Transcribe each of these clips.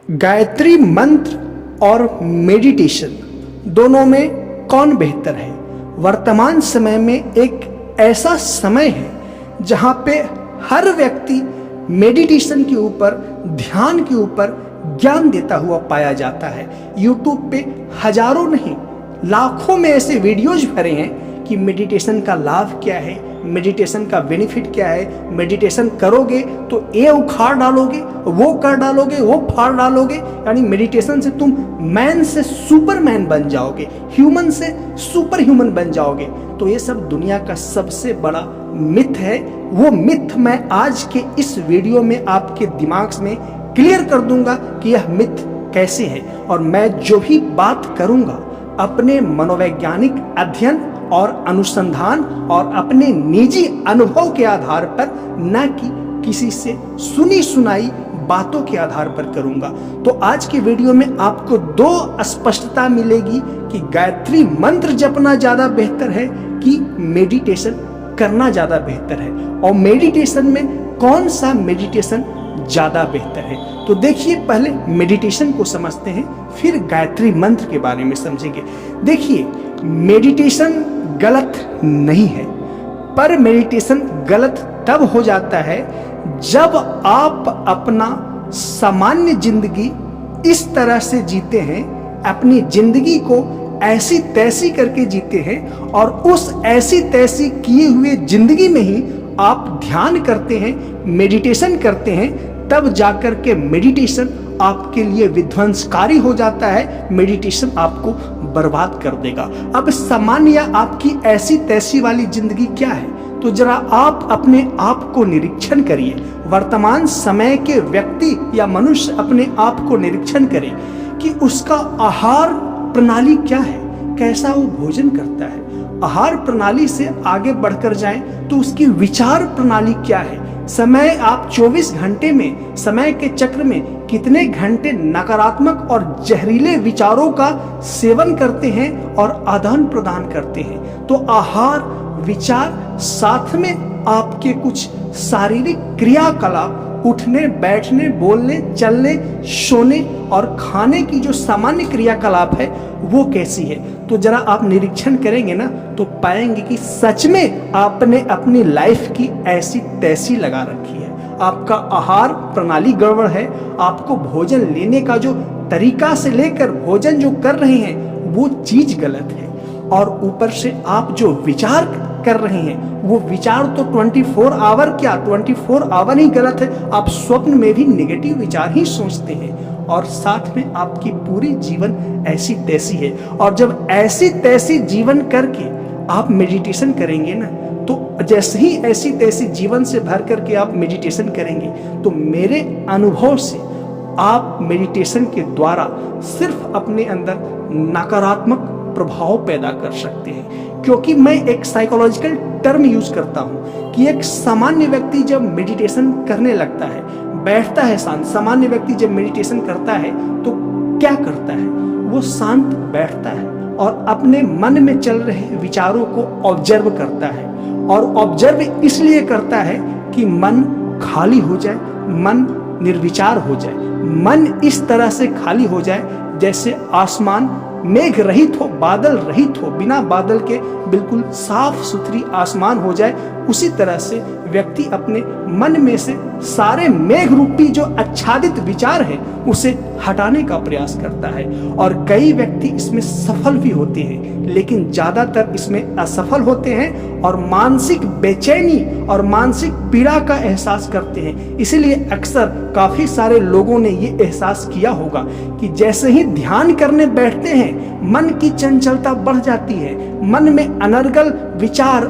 गायत्री मंत्र और मेडिटेशन दोनों में कौन बेहतर है? वर्तमान समय में एक ऐसा समय है जहां पे हर व्यक्ति मेडिटेशन के ऊपर, ध्यान के ऊपर ज्ञान देता हुआ पाया जाता है। यूट्यूब पे हजारों नहीं लाखों में ऐसे वीडियोज भरे हैं कि मेडिटेशन का लाभ क्या है, मेडिटेशन का बेनिफिट क्या है, मेडिटेशन करोगे तो ये उखाड़ डालोगे, वो कर डालोगे, वो फाड़ डालोगे, यानी मेडिटेशन से तुम मैन से सुपरमैन बन जाओगे, ह्यूमन से सुपर ह्यूमन बन जाओगे। तो ये सब दुनिया का सबसे बड़ा मिथ है। वो मिथ मैं आज के इस वीडियो में आपके दिमाग में क्लियर कर दूंगा कि यह मिथ कैसे है। और मैं जो भी बात करूंगा अपने मनोवैज्ञानिक अध्ययन और अनुसंधान और अपने निजी अनुभव के आधार पर, न कि किसी से सुनी सुनाई बातों के आधार पर करूंगा। तो आज की वीडियो में आपको दो स्पष्टता मिलेगी कि गायत्री मंत्र जपना ज्यादा बेहतर है कि मेडिटेशन करना ज्यादा बेहतर है, और मेडिटेशन में कौन सा मेडिटेशन ज्यादा बेहतर है। तो देखिए, पहले मेडिटेशन को समझते हैं, फिर गायत्री मंत्र के बारे में समझेंगे। देखिए, मेडिटेशन गलत नहीं है, पर मेडिटेशन गलत तब हो जाता है जब आप अपना सामान्य जिंदगी इस तरह से जीते हैं, अपनी जिंदगी को ऐसी तैसी करके जीते हैं, और उस ऐसी तैसी किए हुए जिंदगी में ही आप ध्यान करते हैं, मेडिटेशन करते हैं, तब जाकर के मेडिटेशन आपके लिए विध्वंसकारी हो जाता है। मेडिटेशन आपको बर्बाद कर देगा। अब सामान्य आपकी ऐसी तैसी वाली जिंदगी क्या है? तो जरा आप अपने आप को निरीक्षण करिए। वर्तमान समय के व्यक्ति या मनुष्य अपने आप को निरीक्षण करे कि उसका आहार प्रणाली क्या है, कैसा वो भोजन करता है। आहार प्रणाली से आगे बढ़कर जाएं तो उसकी विचार प्रणाली क्या है। समय आप 24 घंटे में, समय के चक्र में कितने घंटे नकारात्मक और जहरीले विचारों का सेवन करते हैं और आदान प्रदान करते हैं। तो आहार, विचार, साथ में आपके कुछ शारीरिक क्रियाकलाप, उठने, बैठने, बोलने, चलने, सोने और खाने की जो सामान्य क्रियाकलाप है वो कैसी है। तो जरा आप निरीक्षण करेंगे ना तो पाएंगे कि सच में आपने अपनी लाइफ की ऐसी तैसी लगा रखी है। आपका आहार प्रणाली गड़बड़ है, आपको भोजन लेने का जो तरीका से लेकर भोजन जो कर रहे हैं वो चीज गलत है, और ऊपर से आप जो विचार कर रहे हैं वो विचार तो 24 आवर क्या, 24 आवर ही गलत है। आप स्वप्न में भी नेगेटिव विचार ही सोचते हैं, और साथ में आपकी पूरी जीवन ऐसी तैसी है। और जब ऐसी तैसी जीवन करके आप मेडिटेशन करेंगे ना, तो जैसे ही ऐसी तैसी जीवन से भर करके आप मेडिटेशन करेंगे तो मेरे अनुभव से आप मेडिटेशन के द्वारा सिर्फ अपने अंदर नकारात्मक प्रभाव पैदा कर सकते हैं। क्योंकि मैं एक साइकोलॉजिकल टर्म यूज करता हूं कि एक सामान्य व्यक्ति जब मेडिटेशन करने लगता है, बैठता है शांत, सामान्य व्यक्ति जब मेडिटेशन करता है तो क्या करता है? वो शांत बैठता है और अपने मन में चल रहे विचारों को ऑब्जर्व करता है, और ऑब्जर्व इसलिए करता है कि मन खाली हो जाए, मन निर्विचार हो जाए, मन इस तरह से खाली हो जाए जैसे आसमान मेघ रहित हो, बादल रहित हो, बिना बादल के बिल्कुल साफ सुथरी आसमान हो जाए। उसी तरह से व्यक्ति अपने मन में से सारे मेघ रूपी जो आच्छादित विचार है उसे हटाने का प्रयास करता है। और कई व्यक्ति इसमें सफल भी होते हैं, लेकिन ज्यादातर इसमें असफल होते हैं और मानसिक बेचैनी और मानसिक पीड़ा का एहसास करते हैं। इसीलिए अक्सर काफी सारे लोगों ने ये एहसास किया होगा कि जैसे ही ध्यान करने बैठते हैं मन की चंचलता बढ़ जाती है, मन में अनर्गल विचार,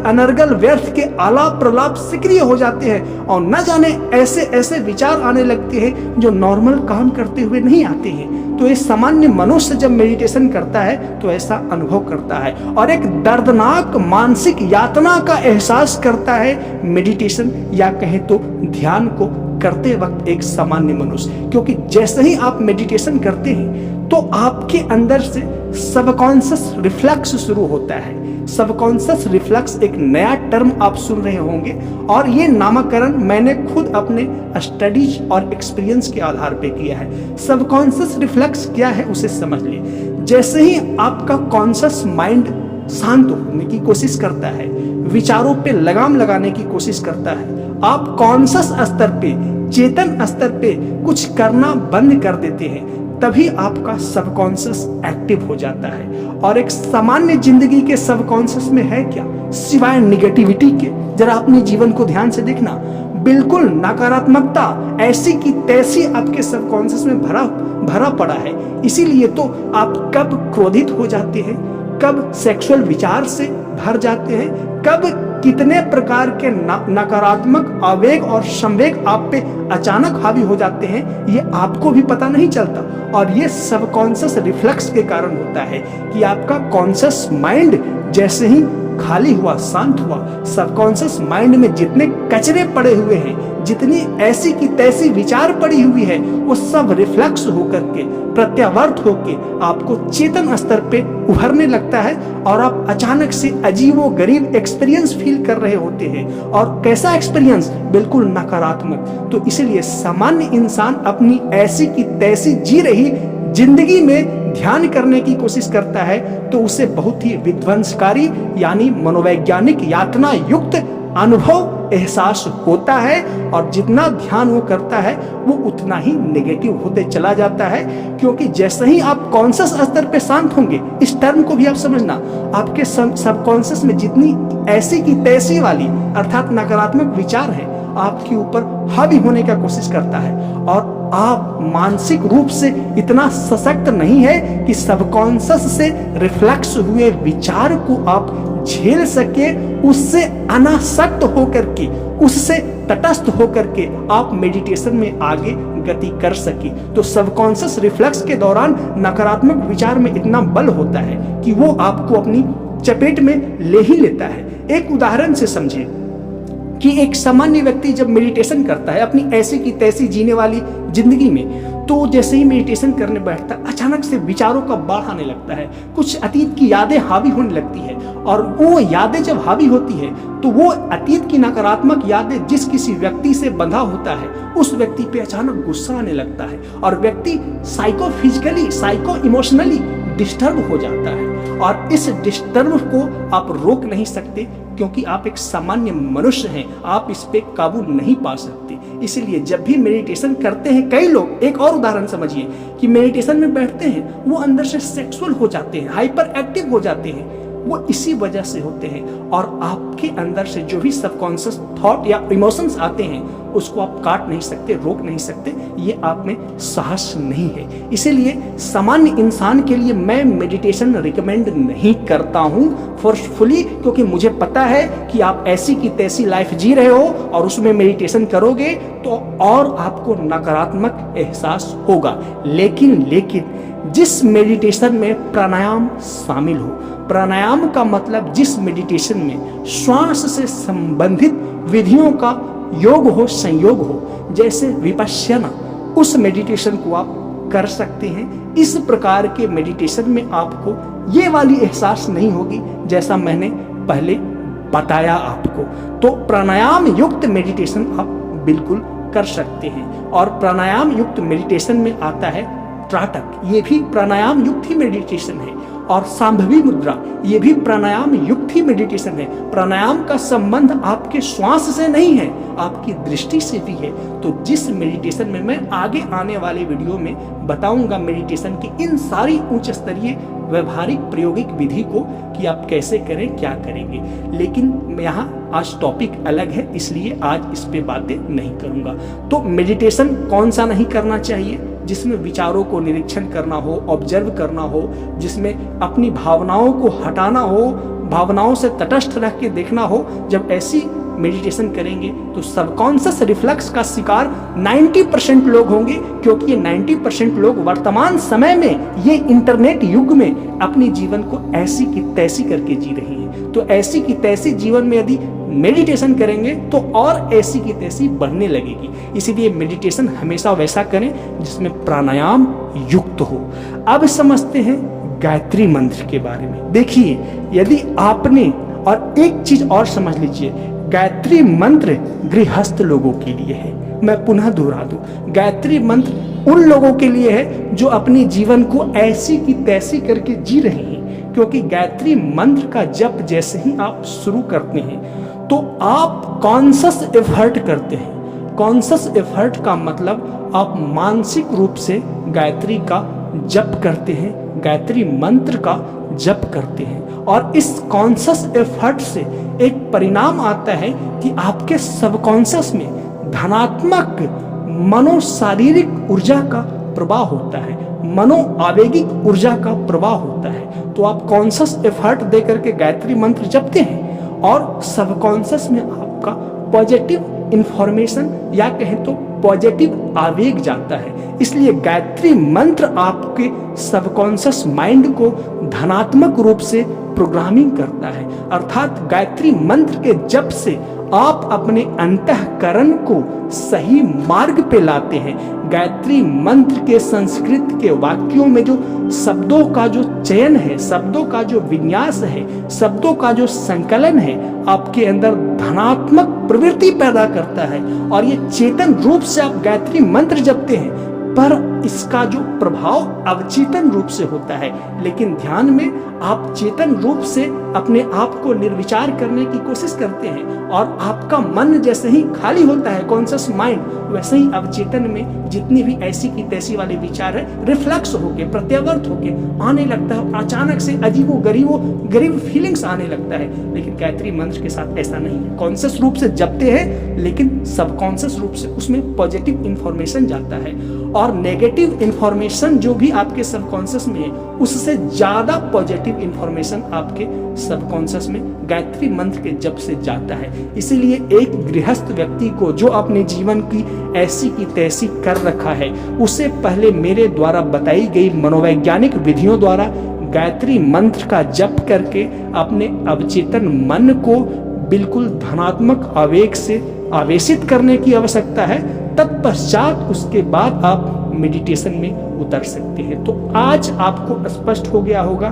अनर्गल व्यर्थ के आलाप प्रलाप सक्रिय हो जाते हैं, और न जाने ऐसे ऐसे विचार आने लगते हैं जो नॉर्मल काम करते हुए नहीं आते हैं। तो ये सामान्य मनुष्य जब मेडिटेशन करता है तो ऐसा अनुभव करता है, और एक दर्दनाक मानसिक यातना का एहसास करता है मेडिटेशन या कहें तो ध्यान को करते वक्त एक सामान्य मनुष्य। क्योंकि जैसे ही आप मेडिटेशन करते हैं तो आपके अंदर से सबकॉन्शियस रिफ्लेक्स शुरू होता है। सबकॉन्शियस रिफ्लेक्स एक नया टर्म आप सुन रहे होंगे, और ये नामकरण मैंने खुद अपने स्टडीज और एक्सपीरियंस के आधार पे किया है। सबकॉन्शियस रिफ्लेक्स क्या है उसे समझ लिए। जैसे ही आपका कॉन्शियस माइंड शांत होने की कोशिश करता है, विचारों पे लगाम लगाने की कोशिश करता है, आप कॉन्शियस स्तर पे, चेतन स्तर पे कुछ करना बंद कर देते हैं, तभी आपका सबकॉन्शियस एक्टिव हो जाता है। और एक सामान्य जिंदगी के सबकॉन्शियस में है क्या, सिवाय निगेटिविटी के? जरा अपने जीवन को ध्यान से देखना, बिल्कुल नकारात्मकता ऐसी की तैसी आपके सबकॉन्शियस में भरा पड़ा है। इसीलिए तो आप कब क्रोधित हो जाते हैं, कब सेक्सुअल विचार से भर जाते हैं, कब कितने प्रकार के नकारात्मक आवेग और संवेग आप पे अचानक हावी हो जाते हैं, ये आपको भी पता नहीं चलता। और ये सबकॉन्शियस रिफ्लेक्स के कारण होता है कि आपका कॉन्शियस माइंड जैसे ही खाली हुआ, शांत हुआ, सबकॉन्शियस माइंड में जितने कचरे पड़े हुए हैं, जितनी ऐसी की तैसी विचार पड़ी हुई है, वो सब रिफ्लेक्स होकर के, प्रत्यावर्त होके आपको चेतन स्तर पे उभरने लगता है, और आप अचानक से अजीबो गरीब एक्सपीरियंस फील कर रहे होते हैं। और कैसा एक्सपीरियंस? बिल्कुल नकारात्मक। तो इसलिए सामान्य इंसान अपनी ऐसी की तैसी जी रही जिंदगी में ध्यान करने की कोशिश करता है, तो उसे बहुत ही विध्वंसकारी यानी मनोवैज्ञानिक यातना युक्त अनुभव, एहसास होता है। और जितना ध्यान वो करता है वो उतना ही नेगेटिव होते चला जाता है, क्योंकि जैसे ही आप कॉन्शियस स्तर पे शांत होंगे, इस टर्म को भी आप समझना, आपके सबकॉन्शियस में जितनी ऐसी की तैसी वाली अर्थात नकारात्मक विचार है, आपके ऊपर हावी होने का कोशिश करता है, और आप मानसिक रूप से इतना सशक्त नहीं है कि सबकॉन्शियस से रिफ्लेक्स हुए विचार को आप झेल सके, उससे अनासक्त होकर के, उससे तटस्थ होकर के आप मेडिटेशन में आगे गति कर सके। तो सबकॉन्शियस रिफ्लेक्स के दौरान नकारात्मक विचार में इतना बल होता है कि वो आपको अपनी चपेट में ले ही लेता है। एक उदाहरण से समझिए कि एक सामान्य व्यक्ति जब मेडिटेशन करता है अपनी ऐसी की तैसी जीने वाली जिंदगी में, तो जैसे ही मेडिटेशन करने बैठता है, अचानक से विचारों का बाढ़ आने लगता है, कुछ अतीत की यादें हावी होने लगती है, और वो यादें जब हावी होती है तो वो अतीत की नकारात्मक यादें जिस किसी व्यक्ति से बंधा होता है, उस व्यक्ति पे अचानक गुस्सा आने लगता है, और व्यक्ति psycho physically, psycho emotionally disturb हो जाता है। और इस डिस्टर्ब को आप रोक नहीं सकते, क्योंकि आप एक सामान्य मनुष्य हैं, आप इस पे काबू नहीं पा सकते। इसलिए जब भी मेडिटेशन करते हैं, कई लोग, एक और उदाहरण समझिए कि मेडिटेशन में बैठते हैं, वो अंदर से सेक्सुअल हो जाते हैं, हाइपर एक्टिव हो जाते हैं, वो इसी वजह से होते हैं। और आपके अंदर से जो भी सबकॉन्शियस थॉट या इमोशंस आते हैं, उसको आप काट नहीं सकते, रोक नहीं सकते, ये आप में साहस नहीं है। इसीलिए सामान्य इंसान के लिए मैं मेडिटेशन रिकमेंड नहीं करता हूँ फोर्सफुली, क्योंकि मुझे पता है कि आप ऐसी की तैसी लाइफ जी रहे हो, और उसमें मेडिटेशन करोगे तो और आपको नकारात्मक एहसास होगा। लेकिन जिस मेडिटेशन में प्राणायाम शामिल हो, प्राणायाम का मतलब जिस मेडिटेशन में श्वास से संबंधित विधियों का योग हो, संयोग हो, जैसे विपश्यना, उस मेडिटेशन को आप कर सकते हैं। इस प्रकार के मेडिटेशन में आपको ये वाली एहसास नहीं होगी जैसा मैंने पहले बताया आपको। तो प्राणायाम युक्त मेडिटेशन आप बिल्कुल कर सकते हैं। और प्राणायाम युक्त मेडिटेशन में आता है त्राटक, ये भी प्राणायाम युक्त ही मेडिटेशन है। और सांभवी मुद्रा, ये भी प्राणायाम युक्त ही मेडिटेशन है। प्राणायाम का संबंध आपके श्वास से नहीं है, आपकी दृष्टि से भी है। तो जिस मेडिटेशन में मैं आगे आने वाले वीडियो में बताऊंगा मेडिटेशन की इन सारी उच्च स्तरीय व्यवहारिक प्रायोगिक विधि को कि आप कैसे करें, क्या करेंगे। लेकिन यहाँ आज टॉपिक अलग है, इसलिए आज इस पे बातें नहीं करूंगा। तो मेडिटेशन कौन सा नहीं करना चाहिए? जिसमें विचारों को निरीक्षण करना हो, ऑब्जर्व करना हो, जिसमें अपनी भावनाओं को हटाना हो, भावनाओं से तटस्थ रह के देखना हो। जब ऐसी मेडिटेशन करेंगे तो सबकॉन्शियस रिफ्लेक्स का शिकार 90% लोग होंगे, क्योंकि ये 90% लोग वर्तमान समय में ये इंटरनेट युग में अपने जीवन को ऐसी की तैसी करके जी रही हैं। तो ऐसी की तैसी जीवन में यदि मेडिटेशन करेंगे तो और ऐसी की तैसी बढ़ने लगेगी। इसीलिए मेडिटेशन हमेशा वैसा करें जिसमें प्राणायाम युक्त हो। अब समझते हैं गायत्री मंत्र के बारे में। देखिए, यदि आपने, और एक चीज और समझ लीजिए, गायत्री मंत्र गृहस्थ लोगों के लिए है। मैं पुनः दोहरा दूं, गायत्री मंत्र उन लोगों के लिए है जो अपने जीवन को ऐसी की तैसी करके जी रहे हैं, क्योंकि गायत्री मंत्र का जप जैसे ही आप शुरू करते हैं तो आप कॉन्शस एफर्ट करते हैं। कॉन्शस एफर्ट का मतलब आप मानसिक रूप से गायत्री का जप करते हैं, गायत्री मंत्र का जप करते हैं, और इस कॉन्शस एफर्ट से एक परिणाम आता है कि आपके सबकॉन्शस में धनात्मक मनोशारीरिक ऊर्जा का प्रवाह होता है, मनो आवेगिक ऊर्जा का प्रवाह होता है। तो आप कॉन्शस एफर्ट दे करके गायत्री मंत्र जपते हैं और सबकॉन्शियस में आपका पॉजिटिव इंफॉर्मेशन या कहें तो पॉजिटिव आवेग जाता है। इसलिए गायत्री मंत्र आपके सबकॉन्शियस माइंड को धनात्मक रूप से प्रोग्रामिंग करता है। अर्थात गायत्री मंत्र के जप से आप अपने अंतःकरण को सही मार्ग पे लाते हैं। गायत्री मंत्र के संस्कृत के वाक्यों में जो शब्दों का जो चयन है, शब्दों का जो विन्यास है, शब्दों का जो संकलन है, आपके अंदर धनात्मक प्रवृत्ति पैदा करता है। और ये चेतन रूप से आप गायत्री मंत्र जपते हैं, पर इसका जो प्रभाव अवचेतन रूप से होता है। लेकिन ध्यान में आप चेतन रूप से अपने आप को निर्विचार करने की कोशिश करते हैं, और आपका मन जैसे ही खाली होता है, कॉन्शियस माइंड, वैसे ही अवचेतन में जितनी भी ऐसी की तैसी वाले विचार है रिफ्लेक्स होके, प्रत्यावर्त होके आने लगता है। अचानक से अजीबो गरीब फीलिंग्स आने लगता है। लेकिन गायत्री मंत्र के साथ ऐसा नहीं है। कॉन्शियस रूप से जपते हैं, लेकिन सबकॉन्शियस रूप से उसमें पॉजिटिव इंफॉर्मेशन जाता है, और नेगेटिव इंफॉर्मेशन जो भी आपके सबकॉन्शियस में है उससे ज्यादा पॉजिटिव इंफॉर्मेशन आपके सबकॉन्शियस में गायत्री मंत्र के जप से जाता है। इसीलिए एक गृहस्थ व्यक्ति को जो अपने जीवन की ऐसी की तैसी कर रखा है, उसे पहले मेरे द्वारा बताई गई मनोवैज्ञानिक विधियों द्वारा गायत्री मंत्र का जप करके अपने अवचेतन मन को बिल्कुल धनात्मक आवेग से आवेशित करने की आवश्यकता है। तत्पश्चात उसके बाद आप मेडिटेशन में उतर सकते हैं। तो आज आपको स्पष्ट हो गया होगा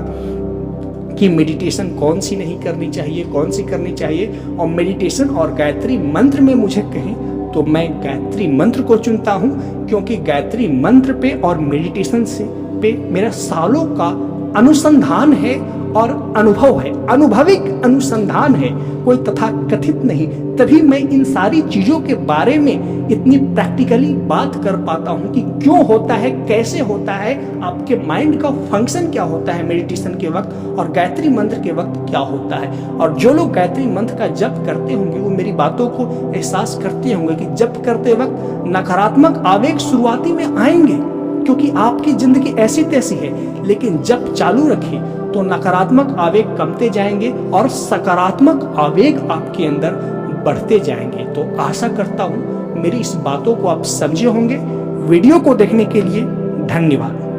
कि मेडिटेशन कौन सी नहीं करनी चाहिए, कौन सी करनी चाहिए। और मेडिटेशन और गायत्री मंत्र में मुझे कहें तो मैं गायत्री मंत्र को चुनता हूं, क्योंकि गायत्री मंत्र पे और मेडिटेशन से पे मेरा सालों का अनुसंधान है और अनुभव है, अनुभविक अनुसंधान है, कोई तथाकथित नहीं। तभी मैं इन सारी चीजों के बारे में इतनी प्रैक्टिकली बात कर पाता हूं कि क्यों होता है, कैसे होता है, आपके माइंड का फंक्शन क्या होता है मेडिटेशन के वक्त, और गायत्री मंत्र के वक्त क्या होता है। और जो लोग गायत्री मंत्र का जप करते होंगे वो मेरी बातों को एहसास करते होंगे कि जप करते वक्त नकारात्मक आवेग शुरुआती में आएंगे, क्योंकि आपकी जिंदगी ऐसी तैसी है। लेकिन जब चालू रखें तो नकारात्मक आवेग कमते जाएंगे और सकारात्मक आवेग आपके अंदर बढ़ते जाएंगे। तो आशा करता हूं मेरी इस बातों को आप समझे होंगे। वीडियो को देखने के लिए धन्यवाद।